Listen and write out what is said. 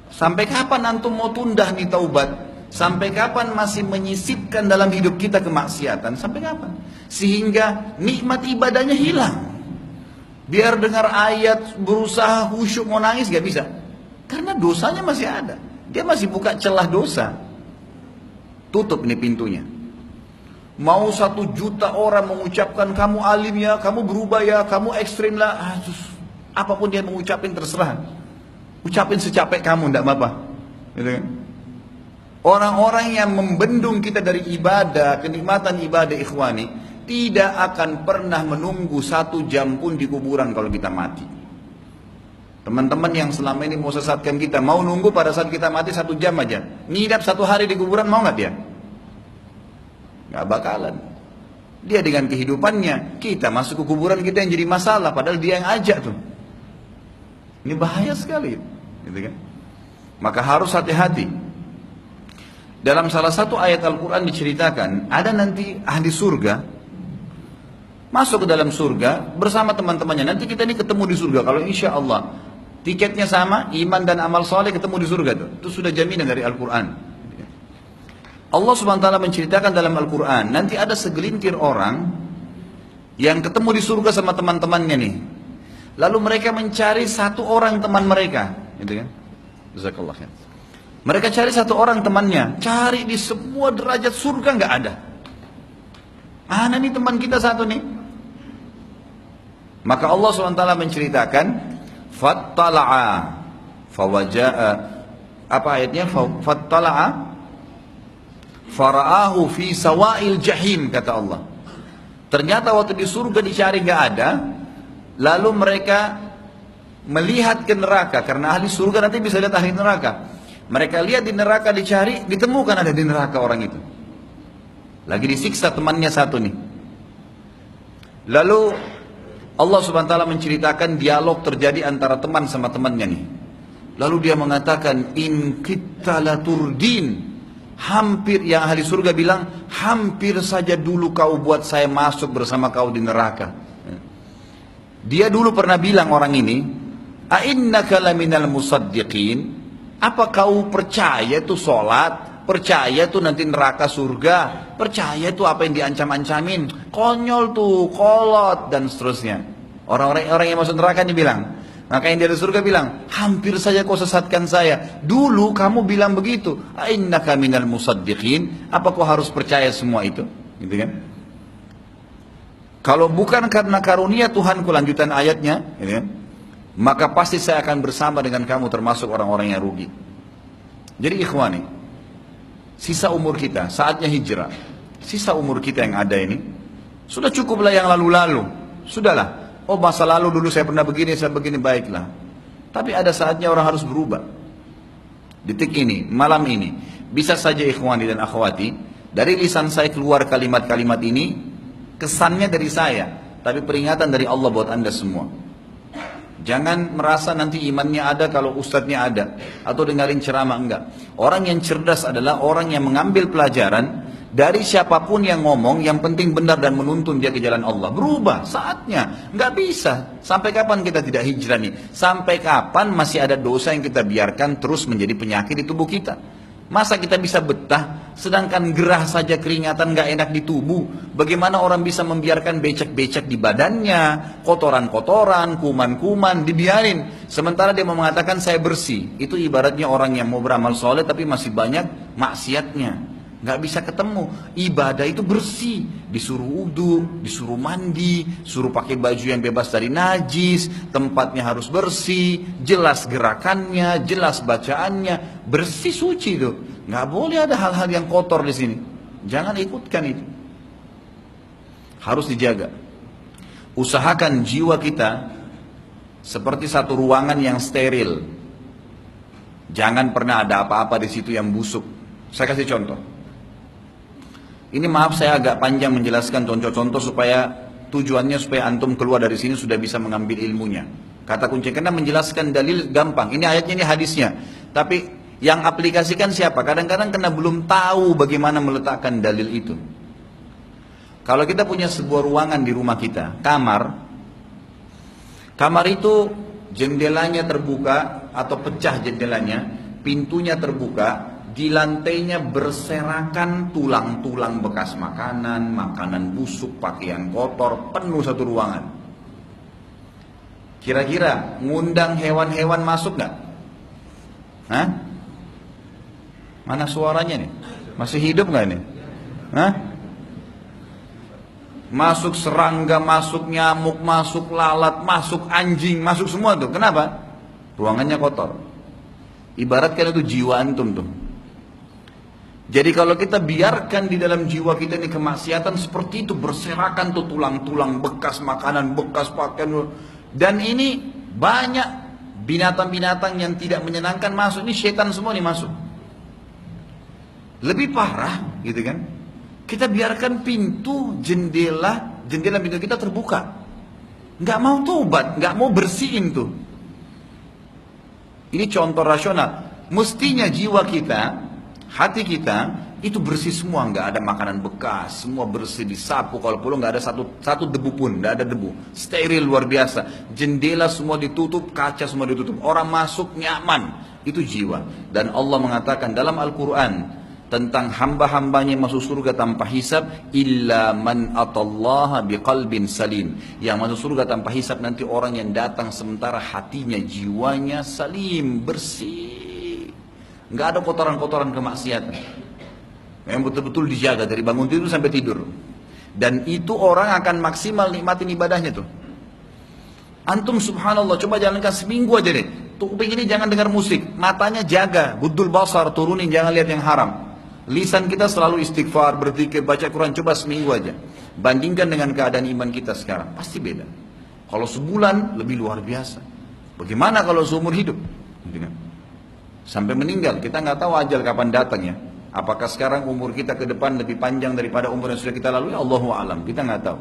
Sampai kapan antum mau tunda nih taubat? Sampai kapan masih menyisipkan dalam hidup kita kemaksiatan? Sampai kapan? Sehingga nikmat ibadahnya hilang. Biar dengar ayat, berusaha khusyuk mau nangis gak bisa. Karena dosanya masih ada. Dia masih buka celah dosa. Tutup nih pintunya. Mau 1 juta orang mengucapkan kamu alim ya, kamu berubah ya, kamu ekstrim lah. Apapun dia mengucapin terserah. Ucapin secapek kamu, tidak apa-apa. Gitu kan? Orang-orang yang membendung kita dari ibadah, kenikmatan ibadah ikhwani, tidak akan pernah menunggu 1 jam pun di kuburan kalau kita mati. Teman-teman yang selama ini mau sesatkan kita, mau nunggu pada saat kita mati 1 jam aja. Ngidap 1 hari di kuburan, mau nggak dia? Nggak bakalan. Dia dengan kehidupannya, kita masuk ke kuburan kita yang jadi masalah, padahal dia yang ajak tuh. Ini bahaya sekali, gitu kan? Maka harus hati-hati. Dalam salah satu ayat Al-Quran diceritakan, ada nanti ahli surga masuk ke dalam surga bersama teman-temannya. Nanti kita ini ketemu di surga. Kalau insya Allah tiketnya sama, iman dan amal soleh ketemu di surga tuh. Itu sudah jaminan dari Al-Quran. Allah Subhanahu wa taala menceritakan dalam Al-Quran, nanti ada segelintir orang yang ketemu di surga sama teman-temannya nih. Lalu mereka mencari 1 orang teman mereka, gitu kan? Jazakallah khair. Mereka cari 1 orang temannya, cari di semua derajat surga nggak ada. Mana nih teman kita 1 nih? Maka Allah SWT menceritakan, fattala'a fawaja'a, apa ayatnya? Fattala'a fara'ahu fi sawa'il jahim, kata Allah. Ternyata waktu di surga dicari nggak ada. Lalu mereka melihat ke neraka, karena ahli surga nanti bisa lihat ahli neraka. Mereka lihat di neraka, dicari, ditemukan ada di neraka orang itu. Lagi disiksa temannya 1 nih. Lalu Allah Subhanahu wa taala menceritakan dialog terjadi antara teman sama temannya nih. Lalu dia mengatakan, in kitta laturdin. Hampir, yang ahli surga bilang, hampir saja dulu kau buat saya masuk bersama kau di neraka. Dia dulu pernah bilang orang ini, a'innaka laminal musaddiqin, apa kau percaya itu sholat, percaya itu nanti neraka surga, percaya itu apa yang diancam-ancamin, konyol tuh, kolot, dan seterusnya. Orang-orang yang masuk neraka ini bilang, maka yang dari surga bilang, hampir saja kau sesatkan saya, dulu kamu bilang begitu, a'innaka minal musaddiqin, apa kau harus percaya semua itu, gitu kan? Kalau bukan karena karunia Tuhanku, lanjutan ayatnya, ya, maka pasti saya akan bersama dengan kamu termasuk orang-orang yang rugi. Jadi ikhwani, sisa umur kita, saatnya hijrah. Sisa umur kita yang ada ini, sudah cukuplah yang lalu-lalu. Sudahlah, oh masa lalu dulu saya pernah begini, saya begini, baiklah. Tapi ada saatnya orang harus berubah. Detik ini, malam ini, bisa saja ikhwani dan akhwati, dari lisan saya keluar kalimat-kalimat ini, kesannya dari saya, tapi peringatan dari Allah buat anda semua. Jangan merasa nanti imannya ada kalau ustadznya ada, atau dengerin ceramah, enggak. Orang yang cerdas adalah orang yang mengambil pelajaran dari siapapun yang ngomong, yang penting benar dan menuntun dia ke jalan Allah. Berubah saatnya, nggak bisa. Sampai kapan kita tidak hijrah nih? Sampai kapan masih ada dosa yang kita biarkan terus menjadi penyakit di tubuh kita? Masa kita bisa betah, sedangkan gerah saja keringatan gak enak di tubuh. Bagaimana orang bisa membiarkan becek-becek di badannya, kotoran-kotoran, kuman-kuman, dibiarin. Sementara dia mau mengatakan saya bersih. Itu ibaratnya orang yang mau beramal soleh tapi masih banyak maksiatnya. Gak bisa ketemu. Ibadah itu bersih. Disuruh wudu, disuruh mandi, suruh pakai baju yang bebas dari najis, tempatnya harus bersih, jelas gerakannya, jelas bacaannya, bersih suci itu. Gak boleh ada hal-hal yang kotor di sini. Jangan ikutkan itu. Harus dijaga. Usahakan jiwa kita seperti satu ruangan yang steril. Jangan pernah ada apa-apa di situ yang busuk. Saya kasih contoh. Ini maaf saya agak panjang menjelaskan contoh-contoh supaya tujuannya supaya antum keluar dari sini sudah bisa mengambil ilmunya. Kata kunci, karena menjelaskan dalil gampang. Ini ayatnya, ini hadisnya. Tapi yang aplikasikan siapa? Kadang-kadang karena belum tahu bagaimana meletakkan dalil itu. Kalau kita punya sebuah ruangan di rumah kita, kamar itu jendelanya terbuka atau pecah jendelanya, pintunya terbuka, di lantainya berserakan tulang-tulang bekas makanan, makanan busuk, pakaian kotor, penuh satu ruangan. Kira-kira ngundang hewan-hewan masuk nggak? Hah? Mana suaranya nih? Masih hidup nggak nih? Hah? Masuk serangga, masuk nyamuk, masuk lalat, masuk anjing, masuk semua tuh. Kenapa? Ruangannya kotor. Ibaratkan itu jiwa antum tuh. Jadi kalau kita biarkan di dalam jiwa kita ini kemaksiatan seperti itu, berserakan tuh tulang-tulang bekas makanan, bekas pakaian. Dan ini banyak binatang-binatang yang tidak menyenangkan masuk. Ini setan semua nih masuk. Lebih parah gitu kan. Kita biarkan pintu pintu kita terbuka. Nggak mau tobat, nggak mau bersihin tuh. Ini contoh rasional. Mestinya jiwa kita, hati kita itu bersih semua, nggak ada makanan bekas, semua bersih, disapu, kalau perlu nggak ada satu debu pun, nggak ada debu, steril luar biasa, jendela semua ditutup, kaca semua ditutup, orang masuk nyaman, itu jiwa. Dan Allah mengatakan dalam Al-Quran tentang hamba-hambanya yang masuk surga tanpa hisab, illa man atallaha biqalbin salim. Yang masuk surga tanpa hisab nanti orang yang datang sementara hatinya, jiwanya salim, bersih, nggak ada kotoran-kotoran kemaksiatan. Yang betul-betul dijaga dari bangun tidur sampai tidur. Dan itu orang akan maksimal nikmatin ibadahnya tuh. Antum subhanallah coba jalankan seminggu aja deh. Tuh kuping ini jangan dengar musik, matanya jaga, guddul basar, turunin, jangan lihat yang haram. Lisan kita selalu istighfar, berzikir, baca Quran, coba seminggu aja. Bandingkan dengan keadaan iman kita sekarang, pasti beda. Kalau sebulan lebih luar biasa. Bagaimana kalau seumur hidup? Sampai meninggal, kita nggak tahu ajal kapan datang ya. Apakah sekarang umur kita ke depan lebih panjang daripada umur yang sudah kita lalui? Allahu a'lam, kita nggak tahu.